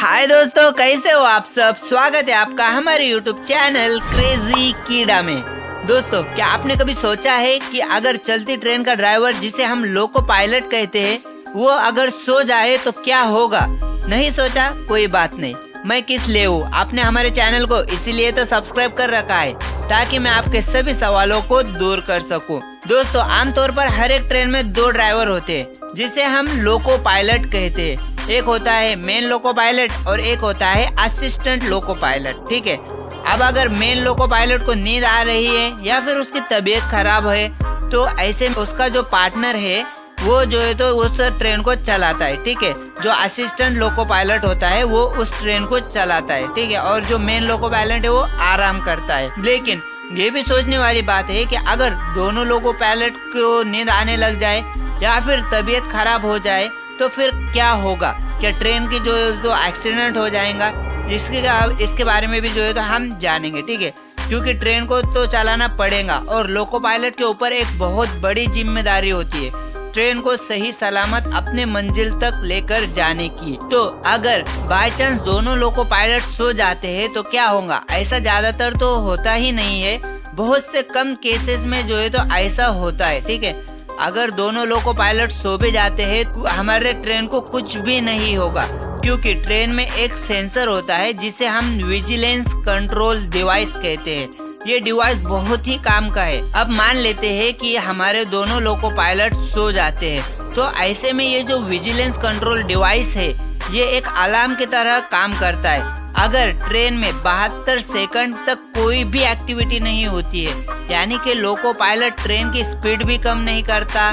हाय दोस्तों, कैसे हो आप सब। स्वागत है आपका हमारे YouTube चैनल क्रेजी कीड़ा में। दोस्तों, क्या आपने कभी सोचा है कि अगर चलती ट्रेन का ड्राइवर, जिसे हम लोको पायलट कहते हैं, वो अगर सो जाए तो क्या होगा। नहीं सोचा? कोई बात नहीं, मैं किस लिए हूँ। आपने हमारे चैनल को इसीलिए तो सब्सक्राइब कर रखा है ताकि मैं आपके सभी सवालों को दूर कर सकूं। दोस्तों, आमतौर पर हर एक ट्रेन में दो ड्राइवर होते हैं जिसे हम लोको पायलट कहते हैं। एक होता है मेन लोको पायलट और एक होता है असिस्टेंट लोको पायलट। ठीक है, अब अगर मेन लोको पायलट को नींद आ रही है या फिर उसकी तबीयत खराब है तो ऐसे में उसका जो पार्टनर है वो जो है तो उस ट्रेन को चलाता है। ठीक है, जो असिस्टेंट लोको पायलट होता है वो उस ट्रेन को चलाता है। ठीक है, और जो मेन लोको पायलट है वो आराम करता है। लेकिन ये भी सोचने वाली बात है कि अगर दोनों लोको पायलट को नींद आने लग जाए या फिर तबीयत खराब हो जाए तो फिर क्या होगा। क्या ट्रेन की जो एक्सीडेंट हो जाएगा, इसके बारे में भी जो है तो हम जानेंगे। ठीक है, क्योंकि ट्रेन को तो चलाना पड़ेगा और लोको पायलट के ऊपर एक बहुत बड़ी जिम्मेदारी होती है ट्रेन को सही सलामत अपने मंजिल तक लेकर जाने की। तो अगर बाय चांस दोनों लोको पायलट सो जाते हैं तो क्या होगा। ऐसा ज्यादातर तो होता ही नहीं है, बहुत से कम केसेस में जो है तो ऐसा होता है। ठीक है, अगर दोनों लोको पायलट सो भी जाते हैं तो हमारे ट्रेन को कुछ भी नहीं होगा, क्योंकि ट्रेन में एक सेंसर होता है जिसे हम विजिलेंस कंट्रोल डिवाइस कहते हैं। ये डिवाइस बहुत ही काम का है। अब मान लेते हैं कि हमारे दोनों लोको पायलट सो जाते हैं, तो ऐसे में ये जो विजिलेंस कंट्रोल डिवाइस है ये एक अलार्म की तरह काम करता है। अगर ट्रेन में 72 सेकंड तक कोई भी एक्टिविटी नहीं होती है, यानी कि लोको पायलट ट्रेन की स्पीड भी कम नहीं करता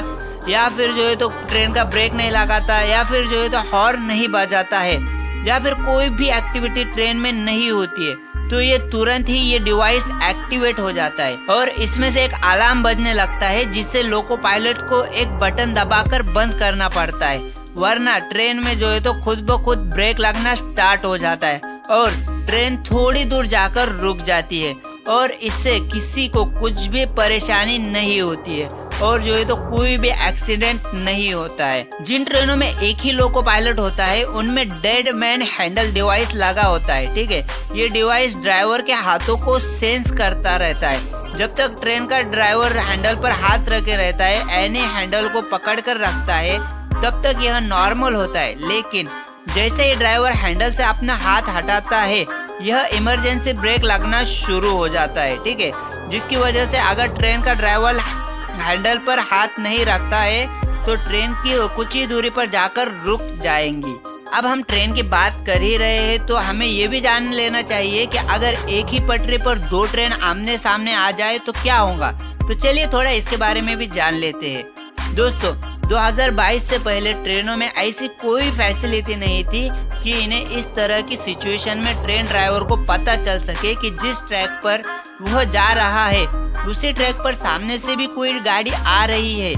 या फिर जो है तो ट्रेन का ब्रेक नहीं लगाता या फिर जो है तो हॉर्न नहीं बजाता है या फिर कोई भी एक्टिविटी ट्रेन में नहीं होती है, तो ये तुरंत ही ये डिवाइस एक्टिवेट हो जाता है और इसमें से एक अलार्म बजने लगता है जिससे लोको पायलट को एक बटन दबाकर बंद करना पड़ता है, वरना ट्रेन में जो है तो खुद ब खुद ब्रेक लगना स्टार्ट हो जाता है और ट्रेन थोड़ी दूर जाकर रुक जाती है और इससे किसी को कुछ भी परेशानी नहीं होती है और जो है तो कोई भी एक्सीडेंट नहीं होता है। जिन ट्रेनों में एक ही लोको पायलट होता है उनमें डेड मैन हैंडल डिवाइस लगा होता है। ठीक है, ये डिवाइस ड्राइवर के हाथों को सेंस करता रहता है। जब तक ट्रेन का ड्राइवर हैंडल पर हाथ रखे रहता है, यानी हैंडल को पकड़ कर रखता है, तब तक यह नॉर्मल होता है। लेकिन जैसे ही ड्राइवर हैंडल से अपना हाथ हटाता है, यह इमरजेंसी ब्रेक लगना शुरू हो जाता है। ठीक है, जिसकी वजह से अगर ट्रेन का ड्राइवर हैंडल पर हाथ नहीं रखता है तो ट्रेन की कुछ ही दूरी पर जाकर रुक जाएंगी। अब हम ट्रेन की बात कर ही रहे हैं तो हमें ये भी जान लेना चाहिए कि अगर एक ही पटरी पर दो ट्रेन आमने सामने आ जाए तो क्या होगा। तो चलिए थोड़ा इसके बारे में भी जान लेते हैं। दोस्तों, 2022 से पहले ट्रेनों में ऐसी कोई फैसिलिटी नहीं थी कि इन्हें इस तरह की सिचुएशन में ट्रेन ड्राइवर को पता चल सके कि जिस ट्रैक पर वह जा रहा है उसी ट्रैक पर सामने से भी कोई गाड़ी आ रही है।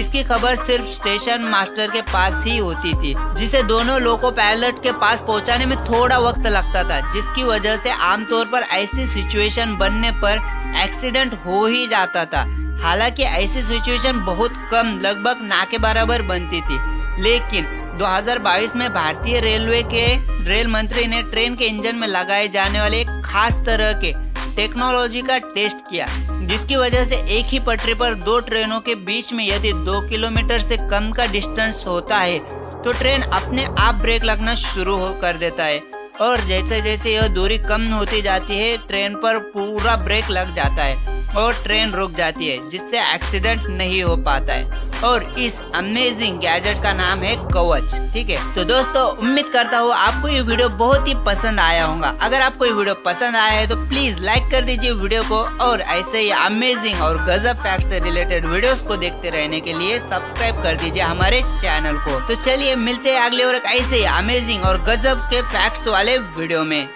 इसकी खबर सिर्फ स्टेशन मास्टर के पास ही होती थी, जिसे दोनों लोको पायलट के पास पहुंचाने में थोड़ा वक्त लगता था, जिसकी वजह से आमतौर पर ऐसी सिचुएशन बनने पर एक्सीडेंट हो ही जाता था। हालांकि ऐसी सिचुएशन बहुत कम, लगभग ना के बराबर बनती थी। लेकिन 2022 में भारतीय रेलवे के रेल मंत्री ने ट्रेन के इंजन में लगाए जाने वाले एक खास तरह के टेक्नोलॉजी का टेस्ट किया, जिसकी वजह से एक ही पटरी पर दो ट्रेनों के बीच में यदि 2 किलोमीटर से कम का डिस्टेंस होता है तो ट्रेन अपने आप ब्रेक लगना शुरू कर देता है और जैसे जैसे यह दूरी कम होती जाती है ट्रेन पर पूरा ब्रेक लग जाता है और ट्रेन रुक जाती है, जिससे एक्सीडेंट नहीं हो पाता है। और इस अमेजिंग गैजेट का नाम है कवच। ठीक है, तो दोस्तों उम्मीद करता हूँ आपको ये वीडियो बहुत ही पसंद आया होगा। अगर आपको ये वीडियो पसंद आया है तो प्लीज लाइक कर दीजिए वीडियो को और ऐसे ही अमेजिंग और गजब फैक्ट से रिलेटेड वीडियोस को देखते रहने के लिए सब्सक्राइब कर दीजिए हमारे चैनल को। तो चलिए मिलते हैं अगले और ऐसे ही अमेजिंग और गजब के फैक्ट्स वाले वीडियो में।